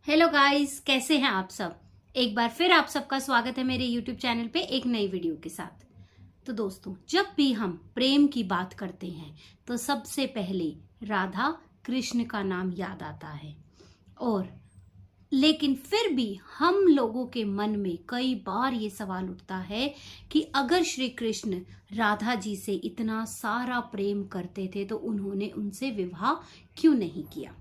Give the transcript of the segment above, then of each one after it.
Hello guys, कैसे हैं आप सब। एक बार फिर आप सबका स्वागत है मेरे यूट्यूब चैनल पे एक नई वीडियो के साथ। तो दोस्तों, जब भी हम प्रेम की बात करते हैं तो सबसे पहले राधा कृष्ण का नाम याद आता है। और लेकिन फिर भी हम लोगों के मन में कई बार ये सवाल उठता है कि अगर श्री कृष्ण राधा जी से इतना सारा प्रेम करते थे तो उन्होंने उनसे विवाह क्यों नहीं किया।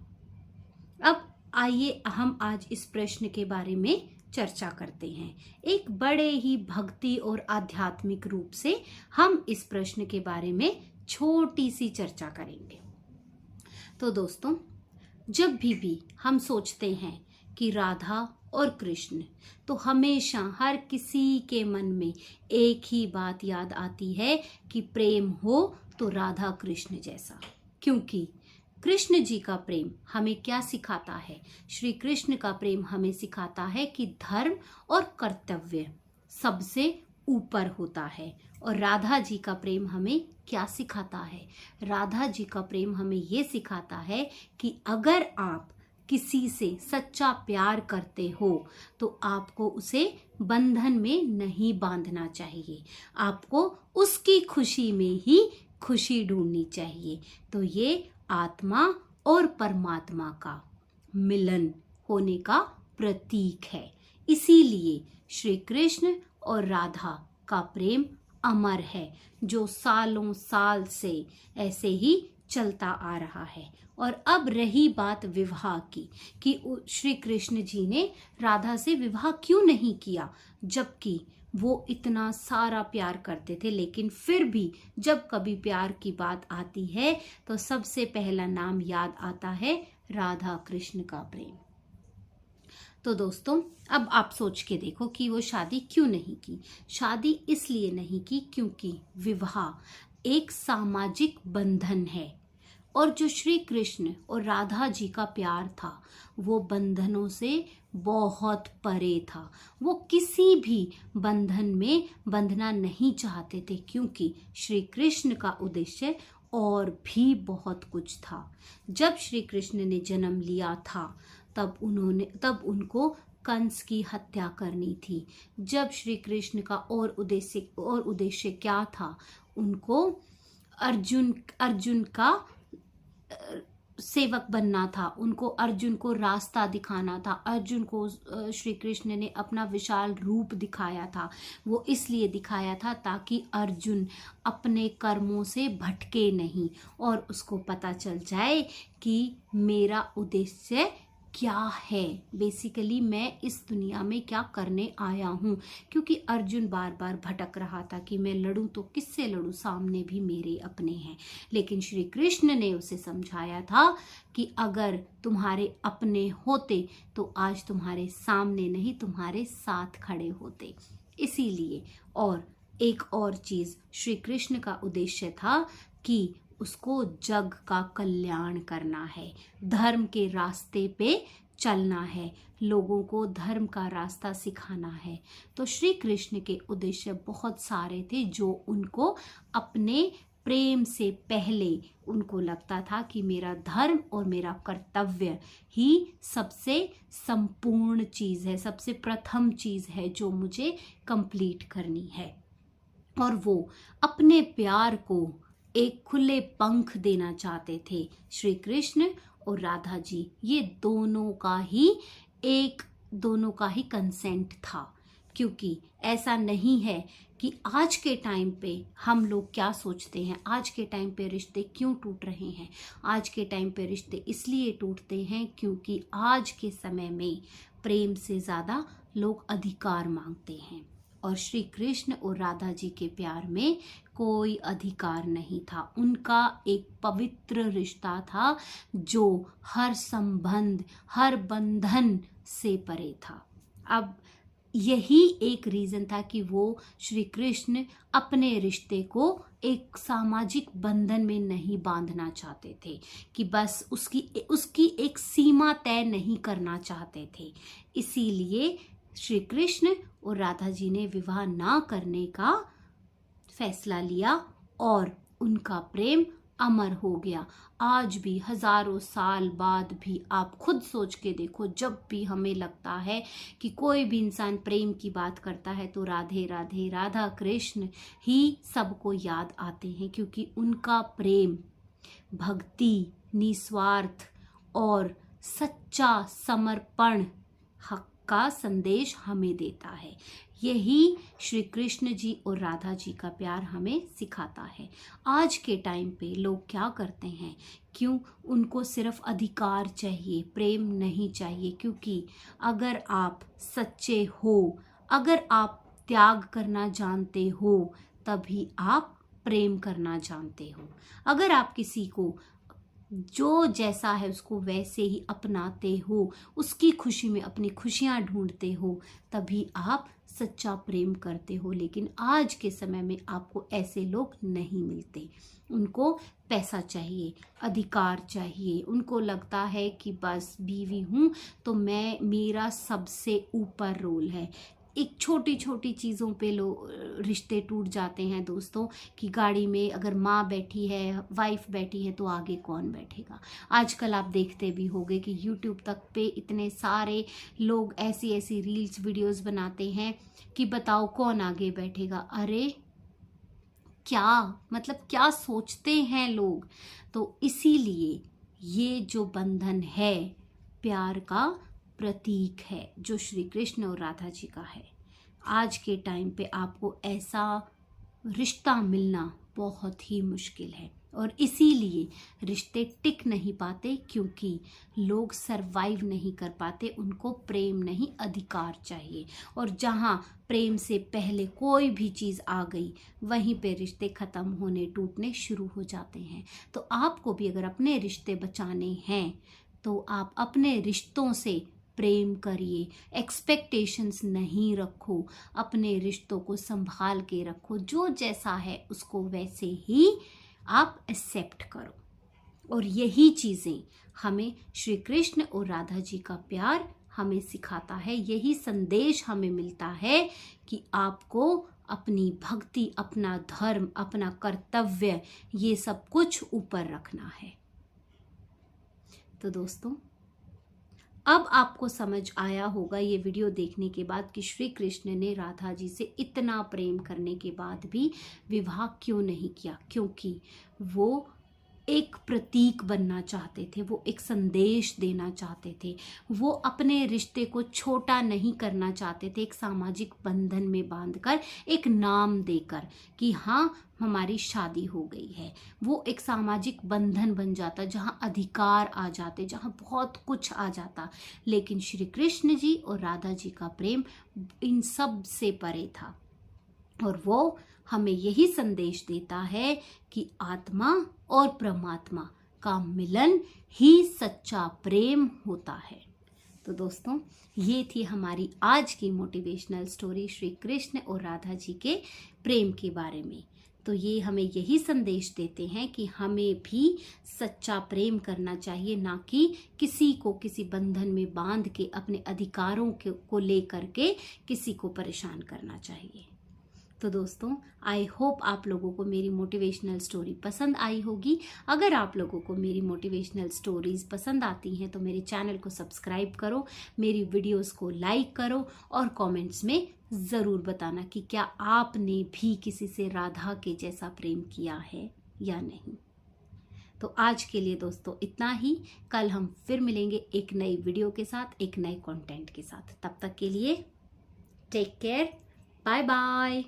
अब आइए हम आज इस प्रश्न के बारे में चर्चा करते हैं। एक बड़े ही भक्ति और आध्यात्मिक रूप से हम इस प्रश्न के बारे में छोटी सी चर्चा करेंगे। तो दोस्तों, जब भी हम सोचते हैं कि राधा और कृष्ण, तो हमेशा हर किसी के मन में एक ही बात याद आती है कि प्रेम हो तो राधा कृष्ण जैसा। क्योंकि कृष्ण जी का प्रेम हमें क्या सिखाता है? श्री कृष्ण का प्रेम हमें सिखाता है कि धर्म और कर्तव्य सबसे ऊपर होता है। और राधा जी का प्रेम हमें क्या सिखाता है? राधा जी का प्रेम हमें ये सिखाता है कि अगर आप किसी से सच्चा प्यार करते हो तो आपको उसे बंधन में नहीं बांधना चाहिए, आपको उसकी खुशी में ही खुशी ढूंढनी चाहिए। तो ये आत्मा और परमात्मा का मिलन होने का प्रतीक है। इसीलिए श्री कृष्ण और राधा का प्रेम अमर है, जो सालों साल से ऐसे ही चलता आ रहा है। और अब रही बात विवाह की कि श्री कृष्ण जी ने राधा से विवाह क्यों नहीं किया, जबकि वो इतना सारा प्यार करते थे। लेकिन फिर भी जब कभी प्यार की बात आती है तो सबसे पहला नाम याद आता है राधा कृष्ण का प्रेम। तो दोस्तों, अब आप सोच के देखो कि वो शादी क्यों नहीं की। शादी इसलिए नहीं की क्योंकि विवाह एक सामाजिक बंधन है, और जो श्री कृष्ण और राधा जी का प्यार था वो बंधनों से बहुत परे था। वो किसी भी बंधन में बंधना नहीं चाहते थे, क्योंकि श्री कृष्ण का उद्देश्य और भी बहुत कुछ था। जब श्री कृष्ण ने जन्म लिया था तब उनको कंस की हत्या करनी थी। जब श्री कृष्ण का और उद्देश्य क्या था? उनको अर्जुन का सेवक बनना था, उनको अर्जुन को रास्ता दिखाना था। अर्जुन को श्री कृष्ण ने अपना विशाल रूप दिखाया था। वो इसलिए दिखाया था ताकि अर्जुन अपने कर्मों से भटके नहीं और उसको पता चल जाए कि मेरा उद्देश्य क्या है, बेसिकली मैं इस दुनिया में क्या करने आया हूँ। क्योंकि अर्जुन बार बार भटक रहा था कि मैं लड़ूं तो किससे लड़ूं, सामने भी मेरे अपने हैं। लेकिन श्री कृष्ण ने उसे समझाया था कि अगर तुम्हारे अपने होते तो आज तुम्हारे सामने नहीं तुम्हारे साथ खड़े होते। इसीलिए, और एक और चीज, श्री कृष्ण का उद्देश्य था कि उसको जग का कल्याण करना है, धर्म के रास्ते पे चलना है, लोगों को धर्म का रास्ता सिखाना है। तो श्री कृष्ण के उद्देश्य बहुत सारे थे, जो उनको अपने प्रेम से पहले उनको लगता था कि मेरा धर्म और मेरा कर्तव्य ही सबसे संपूर्ण चीज है, सबसे प्रथम चीज है जो मुझे कंप्लीट करनी है। और वो अपने प्यार को एक खुले पंख देना चाहते थे। श्री कृष्ण और राधा जी, ये दोनों का ही कंसेंट था। क्योंकि ऐसा नहीं है कि आज के टाइम पे हम लोग क्या सोचते हैं, आज के टाइम पे रिश्ते क्यों टूट रहे हैं। आज के टाइम पे रिश्ते इसलिए टूटते हैं क्योंकि आज के समय में प्रेम से ज्यादा लोग अधिकार मांगते हैं। और श्री कृष्ण और राधा जी के प्यार में कोई अधिकार नहीं था। उनका एक पवित्र रिश्ता था जो हर संबंध, हर बंधन से परे था। अब यही एक रीजन था कि वो श्री कृष्ण अपने रिश्ते को एक सामाजिक बंधन में नहीं बांधना चाहते थे, कि बस उसकी एक सीमा तय नहीं करना चाहते थे। इसीलिए श्री कृष्ण और राधा जी ने विवाह ना करने का फैसला लिया और उनका प्रेम अमर हो गया। आज भी हजारों साल बाद भी आप खुद सोच के देखो, जब भी हमें लगता है कि कोई भी इंसान प्रेम की बात करता है तो राधे राधे, राधा कृष्ण ही सबको याद आते हैं, क्योंकि उनका प्रेम, भक्ति, निस्वार्थ और सच्चा समर्पण हक का संदेश हमें देता है। यही श्री कृष्ण जी और राधा जी का प्यार हमें सिखाता है। आज के टाइम पे लोग क्या करते हैं, क्यों उनको सिर्फ अधिकार चाहिए, प्रेम नहीं चाहिए। क्योंकि अगर आप सच्चे हो, अगर आप त्याग करना जानते हो, तभी आप प्रेम करना जानते हो। अगर आप किसी को जो जैसा है उसको वैसे ही अपनाते हो, उसकी खुशी में अपनी खुशियां ढूंढते हो, तभी आप सच्चा प्रेम करते हो। लेकिन आज के समय में आपको ऐसे लोग नहीं मिलते। उनको पैसा चाहिए, अधिकार चाहिए, उनको लगता है कि बस बीवी हूं तो मेरा सबसे ऊपर रोल है। एक छोटी छोटी चीज़ों पे रिश्ते टूट जाते हैं दोस्तों, कि गाड़ी में अगर माँ बैठी है, वाइफ बैठी है, तो आगे कौन बैठेगा। आजकल आप देखते भी होंगे कि यूट्यूब तक पे इतने सारे लोग ऐसी ऐसी रील्स वीडियोस बनाते हैं कि बताओ कौन आगे बैठेगा। अरे क्या सोचते हैं लोग। तो इसीलिए ये जो बंधन है प्यार का प्रतीक है, जो श्री कृष्ण और राधा जी का है। आज के टाइम पे आपको ऐसा रिश्ता मिलना बहुत ही मुश्किल है, और इसीलिए रिश्ते टिक नहीं पाते, क्योंकि लोग सरवाइव नहीं कर पाते। उनको प्रेम नहीं, अधिकार चाहिए। और जहाँ प्रेम से पहले कोई भी चीज़ आ गई, वहीं पे रिश्ते ख़त्म होने, टूटने शुरू हो जाते हैं। तो आपको भी अगर अपने रिश्ते बचाने हैं तो आप अपने रिश्तों से प्रेम करिए, एक्सपेक्टेशंस नहीं रखो, अपने रिश्तों को संभाल के रखो। जो जैसा है उसको वैसे ही आप एक्सेप्ट करो। और यही चीज़ें हमें श्री कृष्ण और राधा जी का प्यार हमें सिखाता है। यही संदेश हमें मिलता है कि आपको अपनी भक्ति, अपना धर्म, अपना कर्तव्य, ये सब कुछ ऊपर रखना है। तो दोस्तों, अब आपको समझ आया होगा ये वीडियो देखने के बाद कि श्री कृष्ण ने राधा जी से इतना प्रेम करने के बाद भी विवाह क्यों नहीं किया। क्योंकि वो एक प्रतीक बनना चाहते थे, वो एक संदेश देना चाहते थे, वो अपने रिश्ते को छोटा नहीं करना चाहते थे। एक सामाजिक बंधन में बांधकर, एक नाम देकर कि हाँ हमारी शादी हो गई है, वो एक सामाजिक बंधन बन जाता, जहाँ अधिकार आ जाते, जहाँ बहुत कुछ आ जाता। लेकिन श्री कृष्ण जी और राधा जी का प्रेम इन सब से परे था, और वो हमें यही संदेश देता है कि आत्मा और परमात्मा का मिलन ही सच्चा प्रेम होता है। तो दोस्तों, ये थी हमारी आज की मोटिवेशनल स्टोरी श्री कृष्ण और राधा जी के प्रेम के बारे में। तो ये हमें यही संदेश देते हैं कि हमें भी सच्चा प्रेम करना चाहिए, ना कि किसी को किसी बंधन में बांध के अपने अधिकारों को लेकर के किसी को परेशान करना चाहिए। तो दोस्तों, आई होप आप लोगों को मेरी मोटिवेशनल स्टोरी पसंद आई होगी। अगर आप लोगों को मेरी मोटिवेशनल स्टोरीज पसंद आती हैं तो मेरे चैनल को सब्सक्राइब करो, मेरी वीडियोस को लाइक करो, और कमेंट्स में ज़रूर बताना कि क्या आपने भी किसी से राधा के जैसा प्रेम किया है या नहीं। तो आज के लिए दोस्तों इतना ही। कल हम फिर मिलेंगे एक नई वीडियो के साथ, एक नए कंटेंट के साथ। तब तक के लिए टेक केयर, बाय बाय।